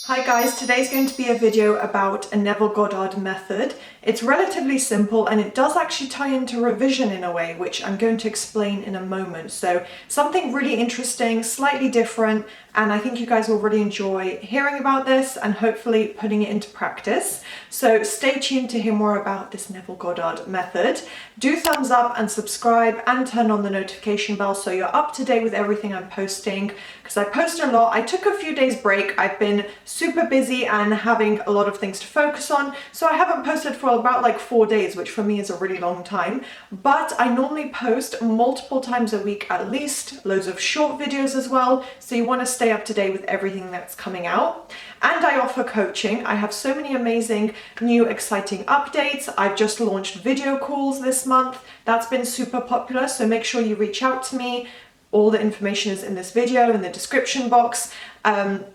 Hi guys, today's going to be a video about a Neville Goddard method. It's relatively simple and it does actually tie into revision in a way, which I'm going to explain in a moment. So something really interesting, slightly different, and I think you guys will really enjoy hearing about this and hopefully putting it into practice. So stay tuned to hear more about this Neville Goddard method. Do thumbs up and subscribe and turn on the notification bell so you're up to date with everything I'm posting, because I post a lot. I took a few days break. I've been super busy and having a lot of things to focus on, so I haven't posted for about like 4 days, which for me is a really long time, but I normally post multiple times a week at least, loads of short videos as well, so you want to stay up to date with everything that's coming out. And I offer coaching. I have so many amazing new exciting updates. I've just launched video calls this month. That's been super popular, so make sure you reach out to me. All the information is in this video in the description box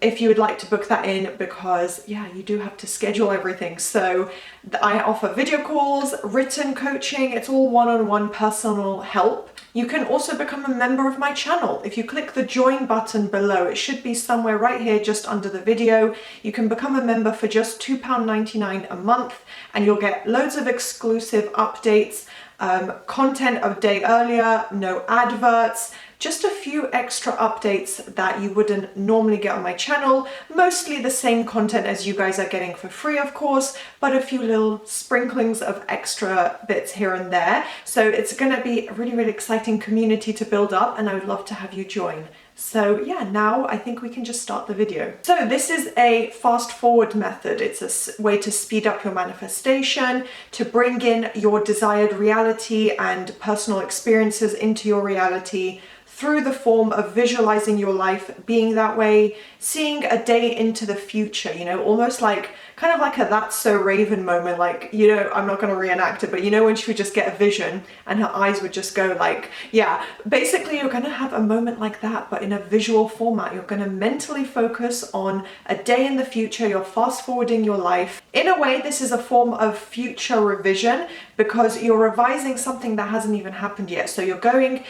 if you would like to book that in, because yeah, you do have to schedule everything. So I offer video calls, written coaching, it's all one-on-one personal help. You can also become a member of my channel. If you click the join button below, it should be somewhere right here just under the video. You can become a member for just £2.99 a month and you'll get loads of exclusive updates, content a day earlier, no adverts, just a few extra updates that you wouldn't normally get on my channel. Mostly the same content as you guys are getting for free, of course, but a few little sprinklings of extra bits here and there. So it's going to be a really, really exciting community to build up, and I would love to have you join. So yeah, now I think we can just start the video. So this is a fast forward method. It's a way to speed up your manifestation, to bring in your desired reality and personal experiences into your reality through the form of visualizing your life being that way, seeing a day into the future, you know, almost like kind of like a That's So Raven moment, like, you know, I'm not going to reenact it, but you know when she would just get a vision and her eyes would just go like, yeah, basically you're going to have a moment like that, but in a visual format. You're going to mentally focus on a day in the future. You're fast forwarding your life. In a way, this is a form of future revision because you're revising something that hasn't even happened yet. So you're going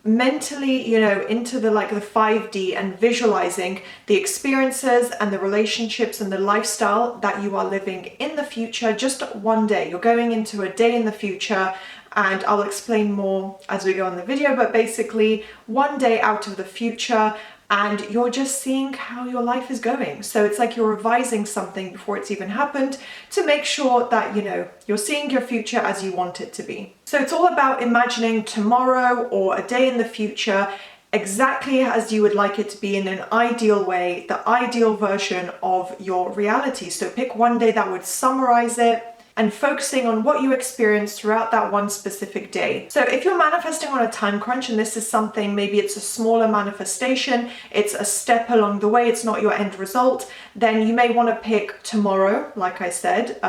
mentally, you know, into the 5D and visualizing the experiences and the relationships and the lifestyle that you are living in the future. Just one day, you're going into a day in the future, and I'll explain more as we go on the video, but basically one day out of the future, and you're just seeing how your life is going. So it's like you're revising something before it's even happened to make sure that, you know, you're seeing your future as you want it to be. So it's all about imagining tomorrow or a day in the future exactly as you would like it to be, in an ideal way, the ideal version of your reality. So pick one day that would summarize it, and focusing on what you experience throughout that one specific day. So if you're manifesting on a time crunch, and this is something, maybe it's a smaller manifestation, it's a step along the way, it's not your end result, then you may want to pick tomorrow, like I said,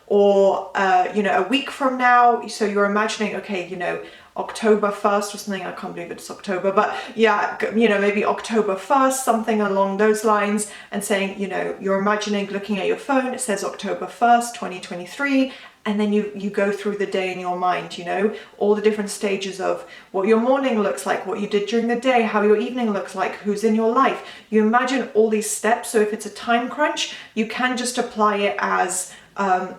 or you know, a week from now. So you're imagining, okay, you know, October 1st or something. I can't believe it's October, but yeah, you know, maybe October 1st, something along those lines, and saying, you know, you're imagining looking at your phone, it says October 1st, 2023, and then you go through the day in your mind, you know, all the different stages of what your morning looks like, what you did during the day, how your evening looks like, who's in your life. You imagine all these steps. So if it's a time crunch, you can just apply it as,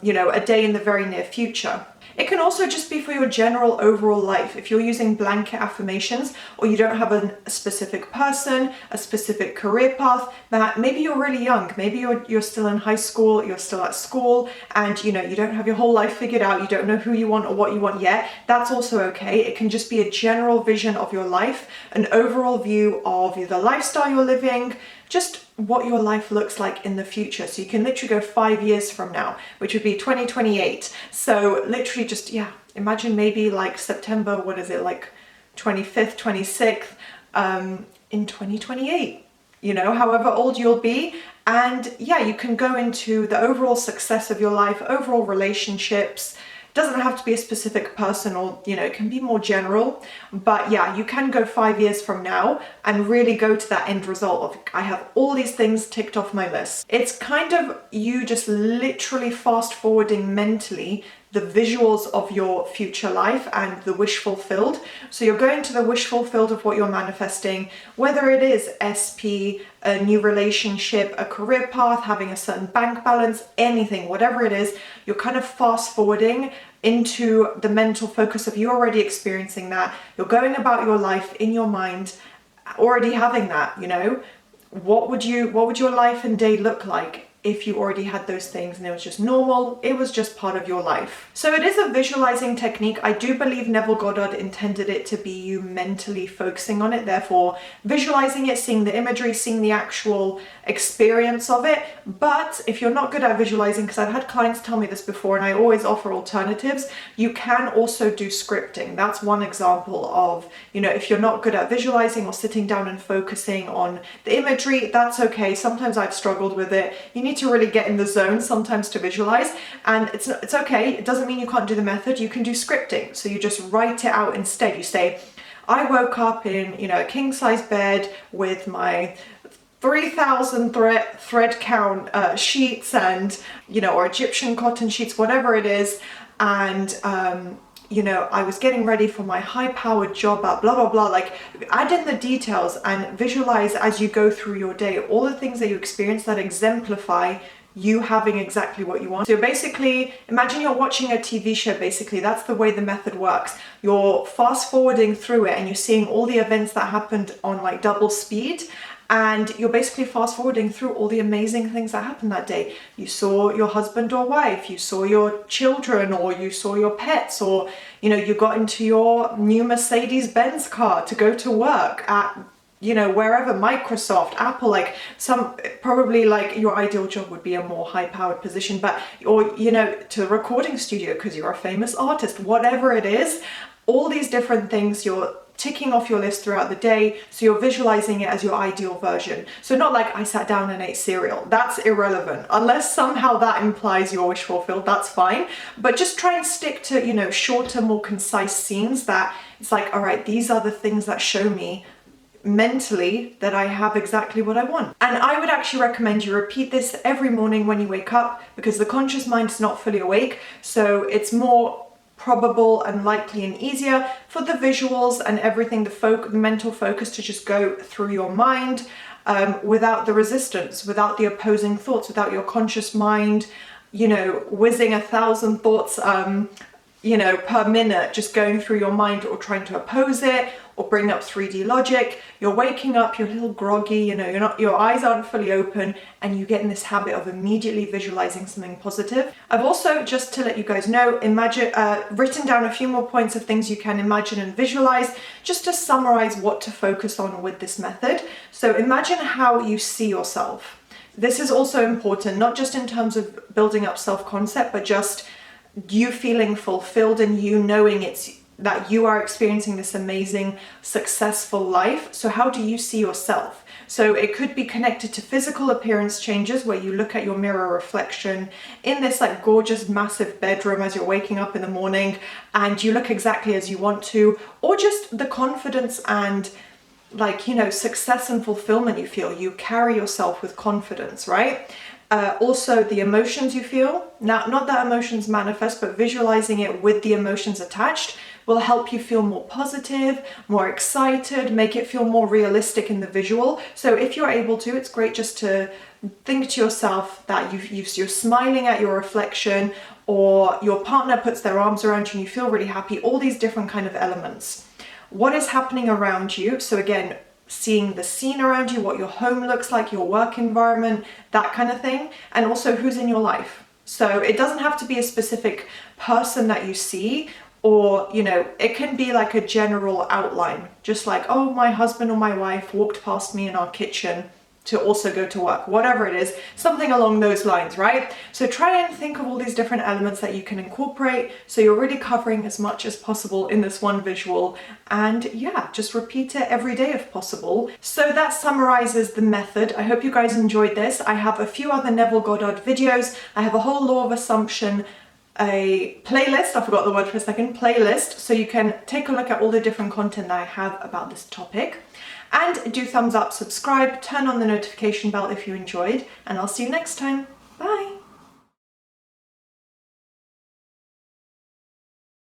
you know, a day in the very near future. It can also just be for your general overall life. If you're using blanket affirmations, or you don't have a specific person, a specific career path, that maybe you're really young, maybe you're still in high school, you're still at school, and you know, you don't have your whole life figured out, you don't know who you want or what you want yet, that's also okay. It can just be a general vision of your life, an overall view of the lifestyle you're living, just what your life looks like in the future. So you can literally go 5 years from now, which would be 2028. So literally just, yeah, imagine maybe like September, what is it, like 25th, 26th, in 2028, you know, however old you'll be. And yeah, you can go into the overall success of your life, overall relationships. Doesn't have to be a specific person, or, you know, it can be more general, but yeah, you can go 5 years from now and really go to that end result of, I have all these things ticked off my list. It's kind of you just literally fast forwarding mentally the visuals of your future life and the wish fulfilled. So you're going to the wish fulfilled of what you're manifesting, whether it is SP, a new relationship, a career path, having a certain bank balance, anything, whatever it is, you're kind of fast forwarding into the mental focus of you already experiencing that. You're going about your life in your mind, already having that, you know. What would your life and day look like if you already had those things and it was just normal, it was just part of your life? So it is a visualizing technique. I do believe Neville Goddard intended it to be you mentally focusing on it, therefore visualizing it, seeing the imagery, seeing the actual experience of it. But if you're not good at visualizing, because I've had clients tell me this before and I always offer alternatives, you can also do scripting. That's one example of, you know, if you're not good at visualizing or sitting down and focusing on the imagery, that's okay. Sometimes I've struggled with it. You need to really get in the zone sometimes to visualize, and it's okay. It doesn't mean you can't do the method. You can do scripting. So you just write it out instead. You say, I woke up in, you know, a king size bed with my 3,000 thread count sheets and, you know, or Egyptian cotton sheets, whatever it is. And, you know, I was getting ready for my high-powered job at blah, blah, blah. Like, add in the details and visualize as you go through your day, all the things that you experience that exemplify you having exactly what you want. So basically, imagine you're watching a TV show, basically. That's the way the method works. You're fast forwarding through it and you're seeing all the events that happened on like double speed. And you're basically fast forwarding through all the amazing things that happened that day. You saw your husband or wife, you saw your children, or you saw your pets, or, you know, you got into your new Mercedes-Benz car to go to work at, you know, wherever, Microsoft, Apple, like some, probably like your ideal job would be a more high powered position, but, or, you know, to a recording studio because you're a famous artist, whatever it is, all these different things you're ticking off your list throughout the day, so you're visualizing it as your ideal version. So not like I sat down and ate cereal. That's irrelevant. Unless somehow that implies your wish fulfilled, that's fine. But just try and stick to, you know, shorter, more concise scenes that it's like, all right, these are the things that show me mentally that I have exactly what I want. And I would actually recommend you repeat this every morning when you wake up, because the conscious mind is not fully awake, so it's more probable and likely and easier for the visuals and everything, the mental focus to just go through your mind without the resistance, without the opposing thoughts, without your conscious mind, you know, whizzing 1,000 thoughts, you know, per minute, just going through your mind or trying to oppose it or bring up 3D logic. You're waking up, you're a little groggy, you know, your eyes aren't fully open, and you get in this habit of immediately visualizing something positive. I've also, just to let you guys know, written down a few more points of things you can imagine and visualize, just to summarize what to focus on with this method. So imagine how you see yourself. This is also important, not just in terms of building up self-concept, but just you feeling fulfilled and you knowing that you are experiencing this amazing, successful life. So how do you see yourself? So it could be connected to physical appearance changes, where you look at your mirror reflection in this like gorgeous, massive bedroom as you're waking up in the morning and you look exactly as you want to, or just the confidence and, like, you know, success and fulfillment you feel. You carry yourself with confidence, right? Also the emotions you feel. Now, not that emotions manifest, but visualizing it with the emotions attached will help you feel more positive, more excited, make it feel more realistic in the visual. So if you're able to, it's great just to think to yourself that you're smiling at your reflection, or your partner puts their arms around you and you feel really happy, all these different kind of elements. What is happening around you? So again, seeing the scene around you, what your home looks like, your work environment, that kind of thing, and also who's in your life. So it doesn't have to be a specific person that you see, or, you know, it can be like a general outline, just like, oh, my husband or my wife walked past me in our kitchen to also go to work, whatever it is, something along those lines, right? So try and think of all these different elements that you can incorporate, so you're really covering as much as possible in this one visual, and yeah, just repeat it every day if possible. So that summarizes the method. I hope you guys enjoyed this. I have a few other Neville Goddard videos. I have a whole law of assumption, a playlist, I forgot the word for a second, playlist, so you can take a look at all the different content that I have about this topic. And do thumbs up, subscribe, turn on the notification bell if you enjoyed, and I'll see you next time. Bye!